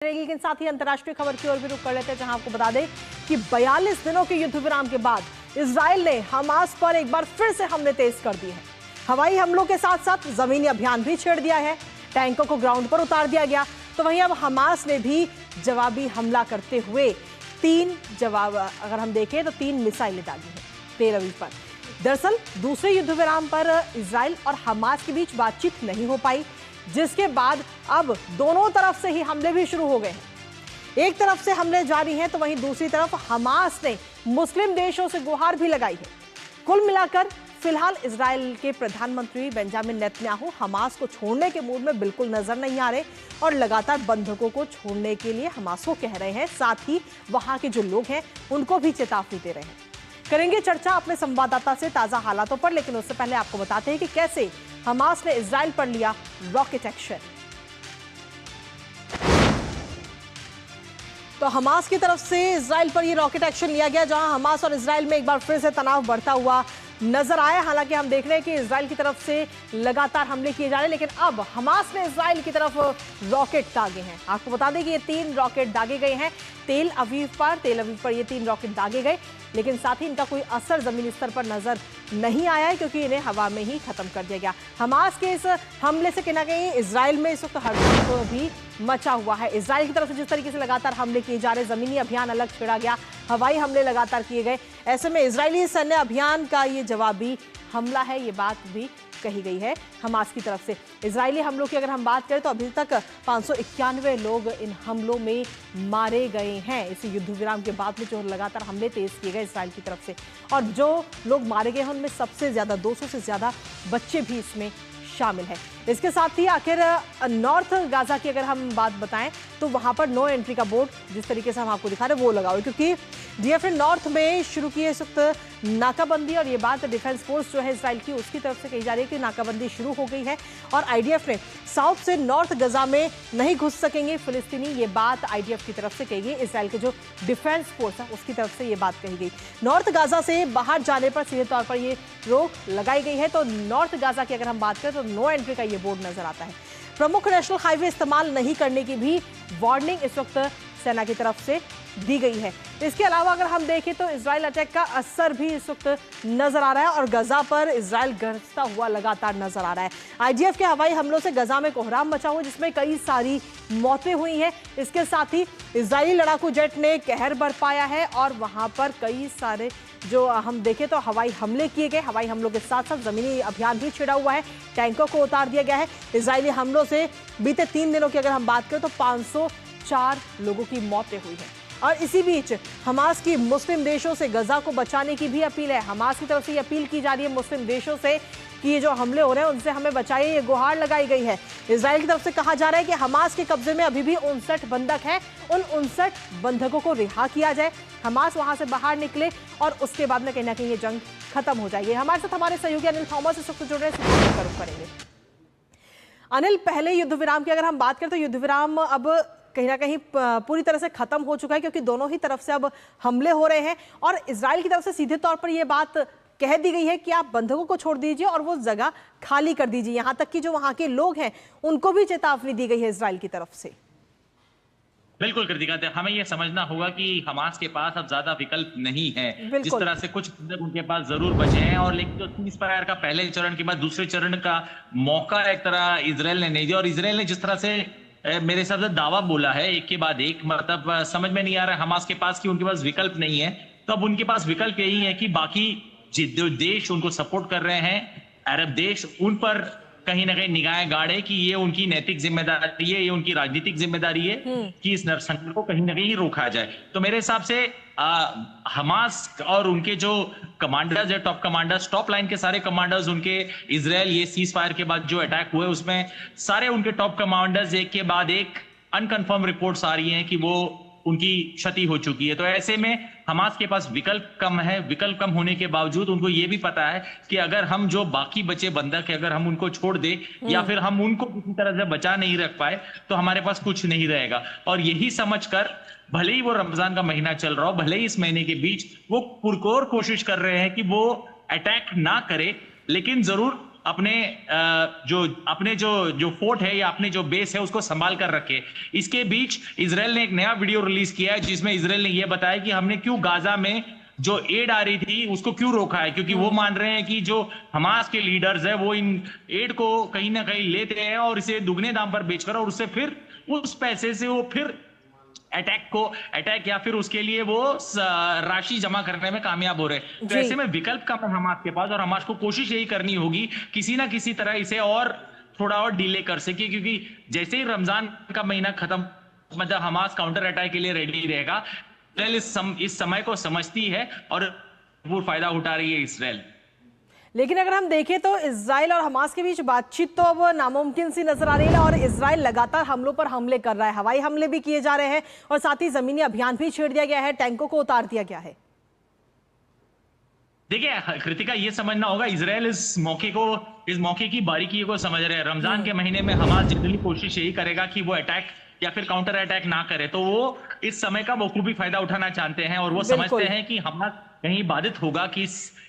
लेकिन साथ ही अंतर्राष्ट्रीय खबर की ओर भी रुख कर लेते हैं, जहां आपको बता दें कि 42 दिनों के युद्ध विराम के बाद इजराइल ने हमास पर एक बार फिर से हमले तेज कर दिए हैं। हवाई हमलों के साथ साथ जमीनी अभियान भी छेड़ दिया है, टैंकों को ग्राउंड पर उतार दिया गया। तो वहीं अब हमास ने भी जवाबी हमला करते हुए अगर हम देखें तो 3 मिसाइलें दागी हैं तेल अवीव पर। दरअसल दूसरे युद्ध विराम पर इजराइल और हमास के बीच बातचीत नहीं हो पाई, जिसके बाद अब दोनों तरफ से ही हमले भी शुरू हो गए हैं। एक तरफ से हमले जारी हैं तो वहीं दूसरी तरफ हमास ने मुस्लिम देशों से गुहार भी लगाई है। कुल मिलाकर फिलहाल इजराइल के प्रधानमंत्री बेंजामिन नेतन्याहू हमास को छोड़ने के मूड में बिल्कुल नजर नहीं आ रहे और लगातार बंधकों को छोड़ने के लिए हमास को कह रहे हैं, साथ ही वहां के जो लोग हैं उनको भी चेतावनी दे रहे हैं। करेंगे चर्चा अपने संवाददाता से ताजा हालातों पर, लेकिन उससे पहले आपको बताते हैं कि कैसे हमास ने इजराइल पर लिया रॉकेट एक्शन। तो हमास की तरफ से इजराइल पर यह रॉकेट एक्शन लिया गया, जहां हमास और इजराइल में एक बार फिर से तनाव बढ़ता हुआ नजर आया। हालांकि हम देख रहे हैं कि इजराइल की तरफ से लगातार हमले किए जा रहे हैं, लेकिन अब हमास ने इजराइल की तरफ रॉकेट दागे हैं। आपको बता दें कि ये 3 रॉकेट दागे गए हैं तेल अवीव पर ये 3 रॉकेट दागे गए, लेकिन साथ ही इनका कोई असर जमीनी स्तर पर नजर नहीं आया है, क्योंकि इन्हें हवा में ही खत्म कर दिया गया। हमास के इस हमले से कहीं ना कहीं इजराइल में इस वक्त हड़कंप भी मचा हुआ है। इजराइल की तरफ से जिस तरीके से लगातार हमले किए जा रहे, जमीनी अभियान अलग छेड़ा गया, हवाई हमले लगातार किए गए, ऐसे में इजरायली सैन्य अभियान का ये जवाबी हमला है, ये बात भी कही गई है हमास की तरफ से। इजरायली हमलों की अगर हम बात करें तो अभी तक 591 लोग इन हमलों में मारे गए हैं, इस युद्ध विराम के बाद में जो लगातार हमले तेज किए गए इजराइल की तरफ से। और जो लोग मारे गए हैं उनमें सबसे ज्यादा 200 से ज्यादा बच्चे भी इसमें शामिल है। इसके साथ ही आखिर नॉर्थ गाजा की अगर हम बात बताएं तो वहां पर नो एंट्री का बोर्ड जिस तरीके से हम आपको दिखा रहे हैं वो लगा हुआ है, क्योंकि डीएफ ने नॉर्थ में शुरू की है इस वक्त नाकाबंदी, और ये बात डिफेंस फोर्स जो है इजराइल की उसकी तरफ से कही जा रही है कि नाकाबंदी शुरू हो गई है और आईडीएफ ने साउथ से नॉर्थ गजा में नहीं घुस सकेंगे फिलिस्तीनी, ये बात आईडीएफ की तरफ से कही गई। इजराइल के जो डिफेंस फोर्स है उसकी तरफ से ये बात कही गई। नॉर्थ गाजा से बाहर जाने पर सीधे तौर पर ये रोक लगाई गई है। तो नॉर्थ गाजा की अगर हम बात करें तो नो एंट्री का ये बोर्ड नजर आता है। प्रमुख नेशनल हाईवे इस्तेमाल नहीं करने की भी वार्निंग इस वक्त सेना की तरफ से दी गई है। इसके अलावा अगर हम देखें तो इजराइल अटैक का असर भी इस वक्त नजर आ रहा है और गजा पर इजराइल गरजता हुआ लगातार नजर आ रहा है। आईडीएफ के हवाई हमलों से गजा में कोहराम मचा हुआ, जिसमें कई सारी मौतें हुई हैं। इसके साथ ही इजरायली लड़ाकू जेट ने कहर बरपाया है और वहां पर कई सारे जो हम देखें तो हवाई हमले किए गए। हवाई हमलों के साथ साथ जमीनी अभियान भी छिड़ा हुआ है, टैंकों को उतार दिया गया है। इजरायली हमलों से बीते 3 दिनों की अगर हम बात करें तो 504 लोगों की मौतें हुई हैं। और इसी बीच हमास की मुस्लिम देशों से गजा को बचाने की भी अपील है। हमास की तरफ से ये अपील की जा रही है मुस्लिम देशों से कि ये जो हमले हो रहे हैं उनसे हमें बचाइए, ये गुहार लगाई गई है। इजराइल की तरफ से कहा जा रहा है कि हमास के कब्जे में अभी भी 59 बंधक हैं, उन 59 बंधकों को रिहा किया जाए, हमास वहां से बाहर निकले और उसके बाद में कहीं ना कहीं ये जंग खत्म हो जाएगी। हमारे साथ हमारे सहयोगी अनिल थॉमस इस वक्त जुड़ रहे हैं, करेंगे। अनिल, पहले युद्ध विराम की अगर हम बात करें तो युद्ध विराम अब कहीं ना कहीं पूरी तरह से खत्म हो चुका है, क्योंकि दोनों ही तरफ से अब हमले हो रहे हैं और इजराइल की तरफ से सीधे तौर पर यह बात कह दी गई है कि आप बंधकों को छोड़ दीजिए और वो जगह खाली कर दीजिए। यहां तक कि जो वहां के लोग हैं उनको भी चेतावनी दी गई है इजराइल की तरफ से। बिल्कुल कृतिका, हमें यह समझना होगा कि हमास के पास अब ज्यादा विकल्प नहीं है। जिस तरह से कुछ उनके पास जरूर बचे हैं, और लेकिन जो सीज़फायर का पहले चरण के बाद दूसरे चरण का मौका एक तरह इजराइल ने नहीं दिया। और इजराइल ने जिस तरह से मेरे हिसाब से दावा बोला है एक के बाद एक, मतलब समझ में नहीं आ रहा है हमास के पास कि उनके पास विकल्प नहीं है। तो अब उनके पास विकल्प यही है कि बाकी जो देश उनको सपोर्ट कर रहे हैं, अरब देश, उन पर कहीं ना कहीं निगाहें गाड़े कि ये उनकी नैतिक जिम्मेदारी है, ये उनकी राजनीतिक जिम्मेदारी है कि इस नरसंकट को कहीं ना कहीं रोका जाए। तो मेरे हिसाब से हमास और उनके जो कमांडर्स है, टॉप कमांडर्स, टॉप लाइन के सारे कमांडर्स, उनके इजराइल ये सीज फायर के बाद जो अटैक हुए उसमें सारे उनके टॉप कमांडर्स एक के बाद एक अनकंफर्म रिपोर्ट्स आ रही हैं कि वो उनकी क्षति हो चुकी है। तो ऐसे में हमास के पास विकल्प कम है। विकल्प कम होने के बावजूद उनको ये भी पता है कि अगर हम जो बाकी बचे बंधक है अगर हम उनको छोड़ दे या फिर हम उनको किसी तरह से बचा नहीं रख पाए तो हमारे पास कुछ नहीं रहेगा। और यही समझकर भले ही वो रमजान का महीना चल रहा हो, भले ही इस महीने के बीच वो पुरकोर कोशिश कर रहे हैं कि वो अटैक ना करे, लेकिन जरूर अपने जो फोर्ट है या अपने जो बेस है उसको संभाल कर रखे। इसके बीच इजराइल ने एक नया वीडियो रिलीज किया है जिसमें इजराइल ने यह बताया कि हमने क्यों गाजा में जो एड आ रही थी उसको क्यों रोका है, क्योंकि वो मान रहे हैं कि जो हमास के लीडर्स है वो इन एड को कहीं ना कहीं लेते हैं और इसे दुगने दाम पर बेचकर और उससे फिर उस पैसे से वो फिर अटैक या फिर उसके लिए वो राशि जमा करने में कामयाब हो रहे हैं। तो ऐसे में विकल्प कम है हमास के पास और हमास को कोशिश यही करनी होगी किसी ना किसी तरह इसे और थोड़ा और डिले कर सके, क्योंकि जैसे ही रमजान का महीना खत्म मतलब हमास काउंटर अटैक के लिए रेडी रहेगा। इस समय को समझती है और वो फायदा उठा रही है इसराइल। लेकिन अगर हम देखें तो इजराइल और हमास के बीच बातचीत तो अब नामुमकिन सी नजर आ रही है और इजराइल लगातार हमलों पर हमले कर रहा है। हवाई हमले भी किए जा रहे हैं और साथ ही जमीनी अभियान भी छेड़ दिया गया है, टैंकों को उतार दिया गया है। देखिए कृतिका, ये समझना होगा इजराइल इस मौके की बारीकी को समझ रहे हैं। रमजान के महीने में हमास जनरली कोशिश यही करेगा कि वो अटैक या फिर काउंटर अटैक ना करे, तो वो इस समय का बखूबी फायदा उठाना चाहते हैं और वो समझते हैं कि हमास कहीं बाधित होगा कि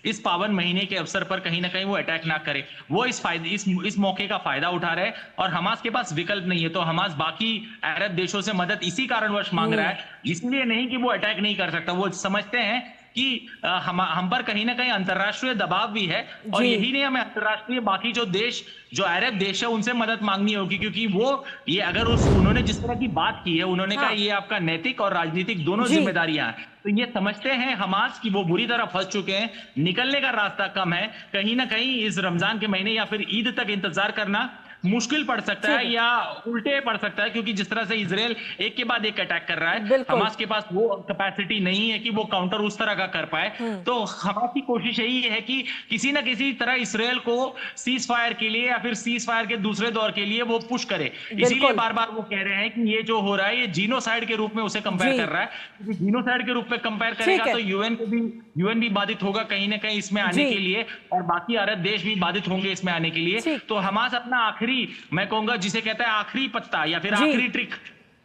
इस पावन महीने के अवसर पर कहीं ना कहीं वो अटैक ना करे। वो इस मौके का फायदा उठा रहे हैं और हमास के पास विकल्प नहीं है। तो हमास बाकी अरब देशों से मदद इसी कारणवश मांग रहा है, इसलिए नहीं कि वो अटैक नहीं कर सकता। वो समझते हैं कि हम पर कहीं ना कहीं अंतरराष्ट्रीय दबाव भी है और यही नहीं हमें अंतरराष्ट्रीय बाकी जो अरब देश है उनसे मदद मांगनी होगी, क्योंकि वो ये अगर उन्होंने जिस तरह की बात की है, उन्होंने कहा ये आपका नैतिक और राजनीतिक दोनों जिम्मेदारियां हैं। तो ये समझते हैं हमास कि वो बुरी तरह फंस चुके हैं, निकलने का रास्ता कम है। कहीं ना कहीं इस रमजान के महीने या फिर ईद तक इंतजार करना मुश्किल पड़ सकता है या उल्टे पड़ सकता है, क्योंकि जिस तरह से इजराइल एक के बाद एक अटैक कर रहा है, हमास के पास वो कैपेसिटी नहीं है कि वो काउंटर उस तरह का कर पाए। तो हमास की कोशिश यही है कि किसी ना किसी तरह इजराइल को सीज फायर के लिए या फिर सीज फायर के दूसरे दौर के लिए वो पुश करे। इसीलिए बार बार वो कह रहे हैं कि ये जो हो रहा है ये जीनोसाइड के रूप में उसे कंपेयर कर रहा है, क्योंकि जीनोसाइड के रूप में कंपेयर करेगा तो यूएन भी बाधित होगा कहीं ना कहीं इसमें आने के लिए और बाकी अरब देश भी बाधित होंगे इसमें आने के लिए। तो हमास अपना आखिरी, मैं कहूंगा जिसे कहता है आखिरी पत्ता या फिर आखिरी ट्रिक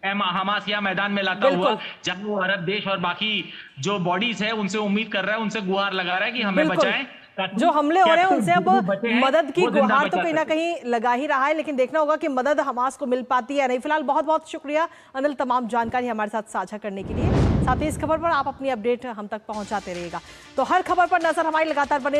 हमास या मैदान में लाता हुआ, जब वो अरब देश और बाकी जो बॉडीज है उनसे उम्मीद कर रहा है, उनसे गुहार लगा रहा है कि हमें बचाएं। जो हमले हो रहे हैं उनसे अब मदद की गुहार तो कहीं ना कहीं लगा ही रहा है, लेकिन देखना होगा कि मदद हमास को मिल पाती है नहीं। फिलहाल बहुत बहुत शुक्रिया अनिल तमाम जानकारी हमारे साथ साझा करने के लिए। साथ ही इस खबर पर आप अपनी अपडेट हम तक पहुंचाते रहिएगा। तो हर खबर पर नजर हमारी लगातार बने